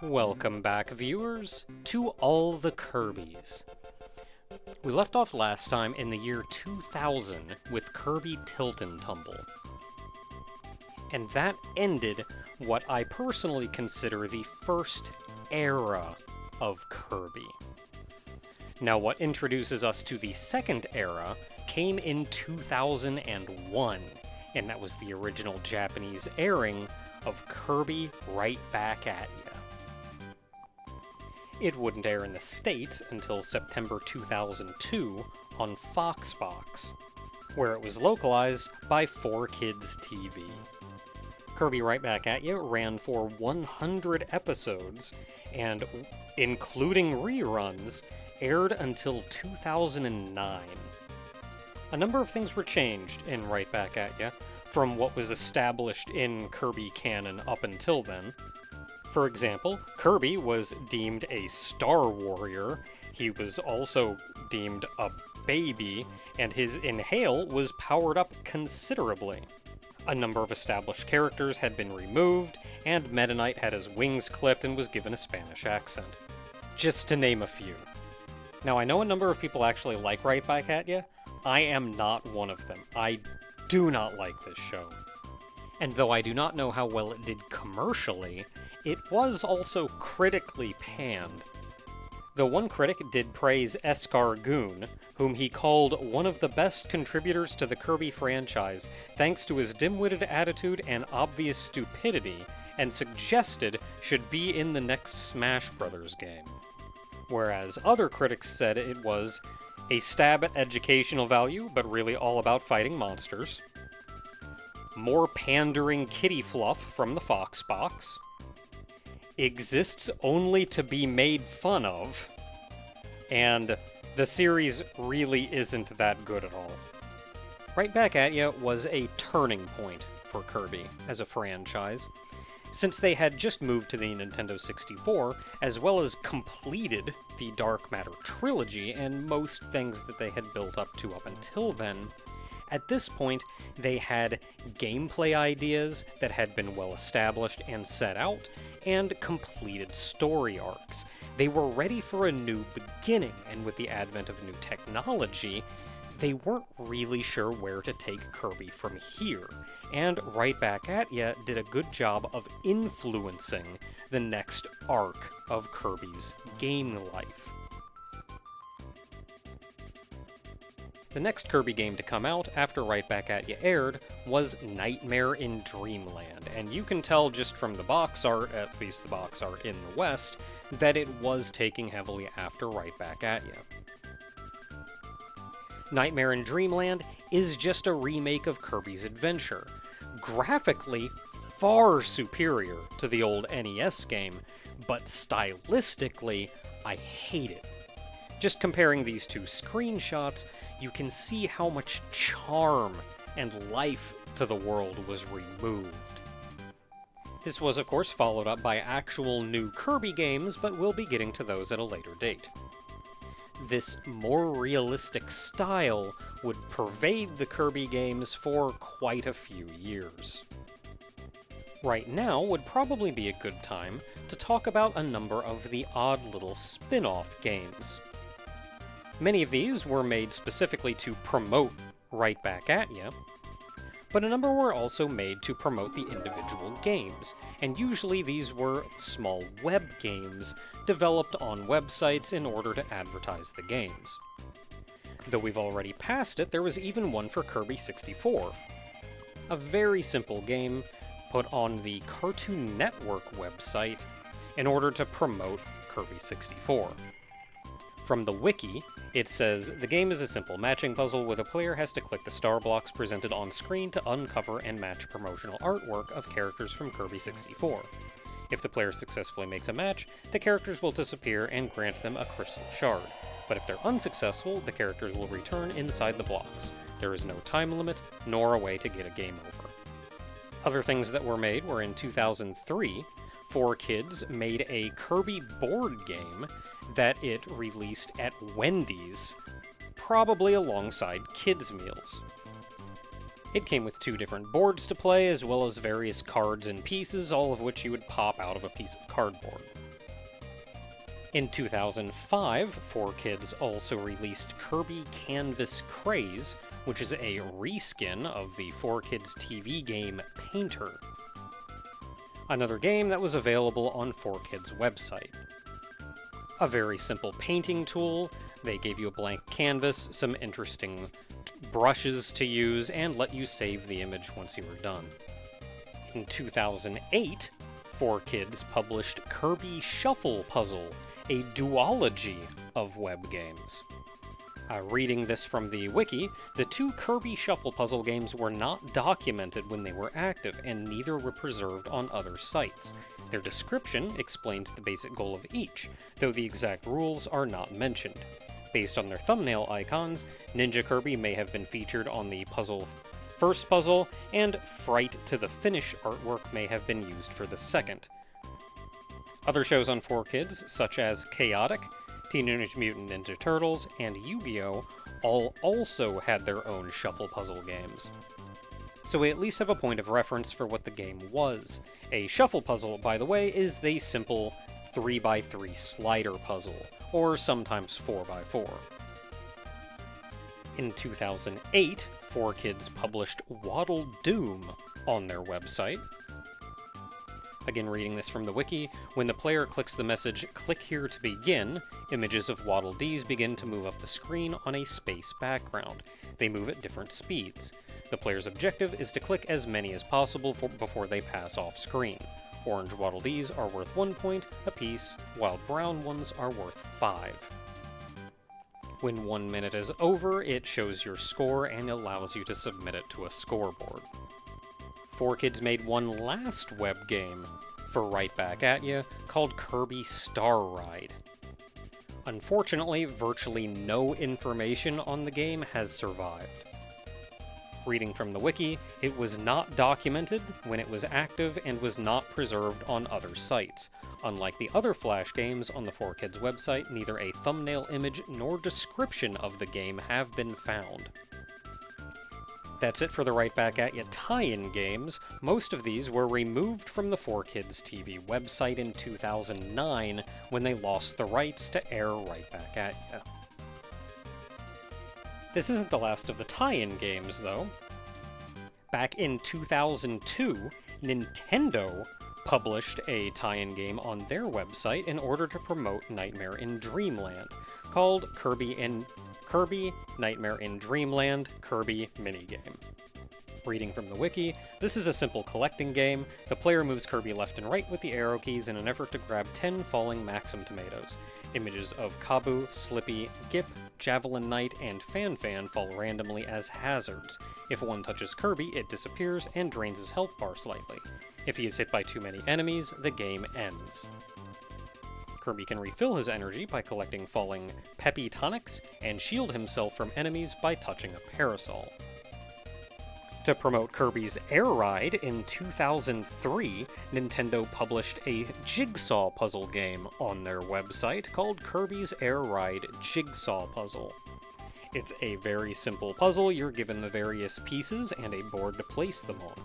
Welcome back, viewers, to All the Kirbys. We left off last time in the year 2000 with Kirby Tilt and Tumble. And that ended what I personally consider the first era of Kirby. Now, what introduces us to the second era came in 2001, and that was the original Japanese airing of Kirby Right Back at Ya. It wouldn't air in the States until September 2002 on Foxbox, where it was localized by 4Kids TV. Kirby Right Back at Ya ran for 100 episodes, and, including reruns, aired until 2009. A number of things were changed in Right Back at Ya from what was established in Kirby canon up until then. For example, Kirby was deemed a Star Warrior, he was also deemed a baby, and his inhale was powered up considerably. A number of established characters had been removed, and Meta Knight had his wings clipped and was given a Spanish accent. Just to name a few. Now, I know a number of people actually like Right Back at Ya. I am not one of them. I do not like this show. And though I do not know how well it did commercially, it was also critically panned. Though one critic did praise Escargoon, whom he called one of the best contributors to the Kirby franchise thanks to his dim-witted attitude and obvious stupidity, and suggested should be in the next Smash Bros. Game. Whereas other critics said it was a stab at educational value, but really all about fighting monsters, more pandering kitty fluff from the Foxbox, exists only to be made fun of, and the series really isn't that good at all. Right Back at Ya was a turning point for Kirby as a franchise, since they had just moved to the Nintendo 64, as well as completed the Dark Matter trilogy and most things that they had built up to up until then. At this point, they had gameplay ideas that had been well established and set out, and completed story arcs. They were ready for a new beginning, and with the advent of new technology, they weren't really sure where to take Kirby from here, and Right Back at Ya did a good job of influencing the next arc of Kirby's game life. The next Kirby game to come out after Right Back at Ya aired was Nightmare in Dreamland, and you can tell just from the box art, at least the box art in the West, that it was taking heavily after Right Back at Ya. Nightmare in Dreamland is just a remake of Kirby's Adventure, graphically far superior to the old NES game, but stylistically, I hate it. Just comparing these two screenshots, you can see how much charm and life to the world was removed. This was, of course, followed up by actual new Kirby games, but we'll be getting to those at a later date. This more realistic style would pervade the Kirby games for quite a few years. Right now would probably be a good time to talk about a number of the odd little spin-off games. Many of these were made specifically to promote Right Back at Ya, but a number were also made to promote the individual games, and usually these were small web games developed on websites in order to advertise the games. Though we've already passed it, there was even one for Kirby 64. A very simple game put on the Cartoon Network website in order to promote Kirby 64. From the wiki, it says, the game is a simple matching puzzle where the player has to click the star blocks presented on screen to uncover and match promotional artwork of characters from Kirby 64. If the player successfully makes a match, the characters will disappear and grant them a crystal shard. But if they're unsuccessful, the characters will return inside the blocks. There is no time limit, nor a way to get a game over. Other things that were made were in 2003, 4Kids made a Kirby board game that it released at Wendy's, probably alongside kids' meals. It came with 2 different boards to play, as well as various cards and pieces, all of which you would pop out of a piece of cardboard. In 2005, 4Kids also released Kirby Canvas Craze, which is a reskin of the 4Kids TV game Painter. Another game that was available on 4Kids' website. A very simple painting tool. They gave you a blank canvas, some interesting brushes to use, and let you save the image once you were done. In 2008, 4Kids published Kirby Shuffle Puzzle, a duology of web games. Reading this from the wiki, the two Kirby Shuffle Puzzle games were not documented when they were active, and neither were preserved on other sites. Their description explains the basic goal of each, though the exact rules are not mentioned. Based on their thumbnail icons, Ninja Kirby may have been featured on the first puzzle, and Fright to the Finish artwork may have been used for the second. Other shows on 4Kids, such as Chaotic, Teenage Mutant Ninja Turtles, and Yu-Gi-Oh! All also had their own shuffle puzzle games. So we at least have a point of reference for what the game was. A shuffle puzzle, by the way, is the simple 3x3 slider puzzle, or sometimes 4x4. In 2008, 4Kids published Waddle Doom on their website. Again, reading this from the wiki, when the player clicks the message, "Click here to begin," images of Waddle Dees begin to move up the screen on a space background. They move at different speeds. The player's objective is to click as many as possible before they pass off screen. Orange Waddle Dees are worth 1 point apiece, while brown ones are worth 5. When 1 minute is over, it shows your score and allows you to submit it to a scoreboard. 4Kids made one last web game for Right Back At Ya called Kirby Star Ride. Unfortunately, virtually no information on the game has survived. Reading from the wiki, it was not documented when it was active and was not preserved on other sites. Unlike the other Flash games on the 4Kids website, neither a thumbnail image nor description of the game have been found. That's it for the Right Back At Ya tie-in games. Most of these were removed from the 4Kids TV website in 2009 when they lost the rights to air Right Back At Ya. This isn't the last of the tie-in games, though. Back in 2002, Nintendo published a tie-in game on their website in order to promote Nightmare in Dreamland, called Kirby Nightmare in Dreamland Kirby Minigame. Reading from the wiki, this is a simple collecting game. The player moves Kirby left and right with the arrow keys in an effort to grab 10 falling Maxim tomatoes. Images of Kabu, Slippy, Gip, Javelin Knight, and Fan fall randomly as hazards. If one touches Kirby, it disappears and drains his health bar slightly. If he is hit by too many enemies, the game ends. Kirby can refill his energy by collecting falling Peppy tonics and shield himself from enemies by touching a parasol. To promote Kirby's Air Ride in 2003, Nintendo published a jigsaw puzzle game on their website called Kirby's Air Ride Jigsaw Puzzle. It's a very simple puzzle. You're given the various pieces and a board to place them on.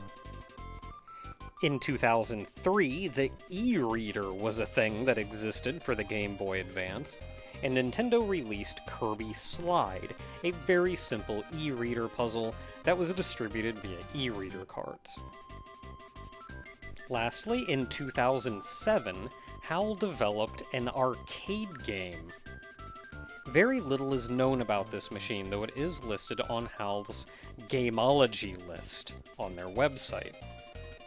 In 2003, the e-reader was a thing that existed for the Game Boy Advance, and Nintendo released Kirby Slide, a very simple e-reader puzzle that was distributed via e-reader cards. Lastly, in 2007, HAL developed an arcade game. Very little is known about this machine, though it is listed on HAL's Gameology list on their website.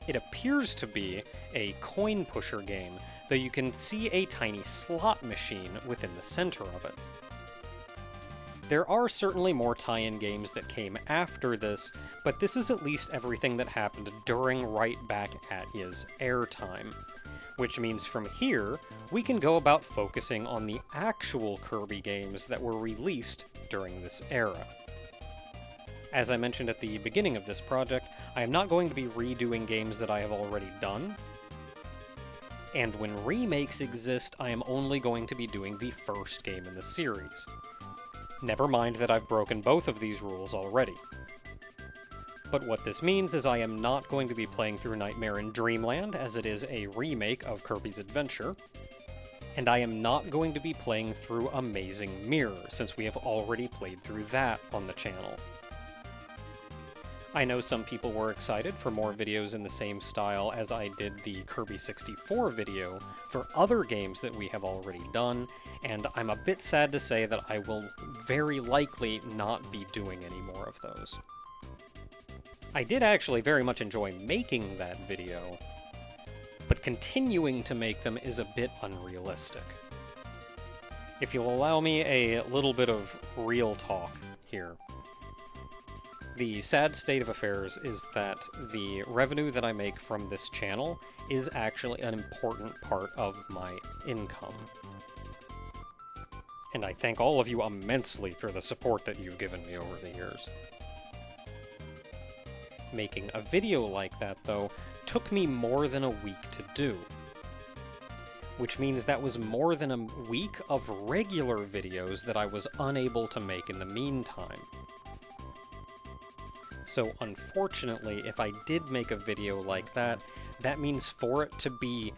It appears to be a coin pusher game, though you can see a tiny slot machine within the center of it. There are certainly more tie-in games that came after this, but this is at least everything that happened during Right Back At Ya's airtime. Which means from here, we can go about focusing on the actual Kirby games that were released during this era. As I mentioned at the beginning of this project, I am not going to be redoing games that I have already done, and when remakes exist, I am only going to be doing the first game in the series. Never mind that I've broken both of these rules already. But what this means is I am not going to be playing through Nightmare in Dreamland, as it is a remake of Kirby's Adventure. And I am not going to be playing through Amazing Mirror, since we have already played through that on the channel. I know some people were excited for more videos in the same style as I did the Kirby 64 video for other games that we have already done, and I'm a bit sad to say that I will very likely not be doing any more of those. I did actually very much enjoy making that video, but continuing to make them is a bit unrealistic. If you'll allow me a little bit of real talk here. The sad state of affairs is that the revenue that I make from this channel is actually an important part of my income. And I thank all of you immensely for the support that you've given me over the years. Making a video like that, though, took me more than a week to do. Which means that was more than a week of regular videos that I was unable to make in the meantime. So unfortunately, if I did make a video like that, that means for it to be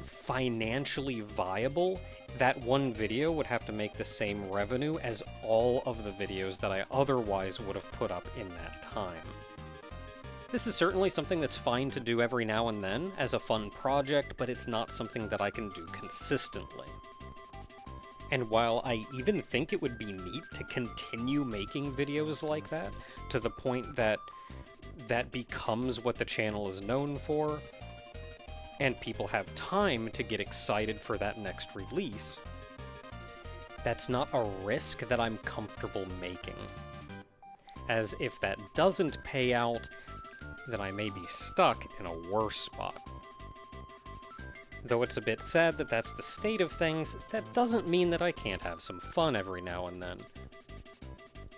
financially viable, that one video would have to make the same revenue as all of the videos that I otherwise would have put up in that time. This is certainly something that's fine to do every now and then as a fun project, but it's not something that I can do consistently. And while I even think it would be neat to continue making videos like that, to the point that that becomes what the channel is known for, and people have time to get excited for that next release, that's not a risk that I'm comfortable making. As if that doesn't pay out, then I may be stuck in a worse spot. Though it's a bit sad that that's the state of things, that doesn't mean that I can't have some fun every now and then.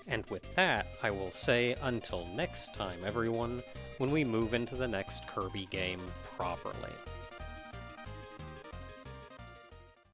And with that, I will say until next time, everyone, when we move into the next Kirby game properly.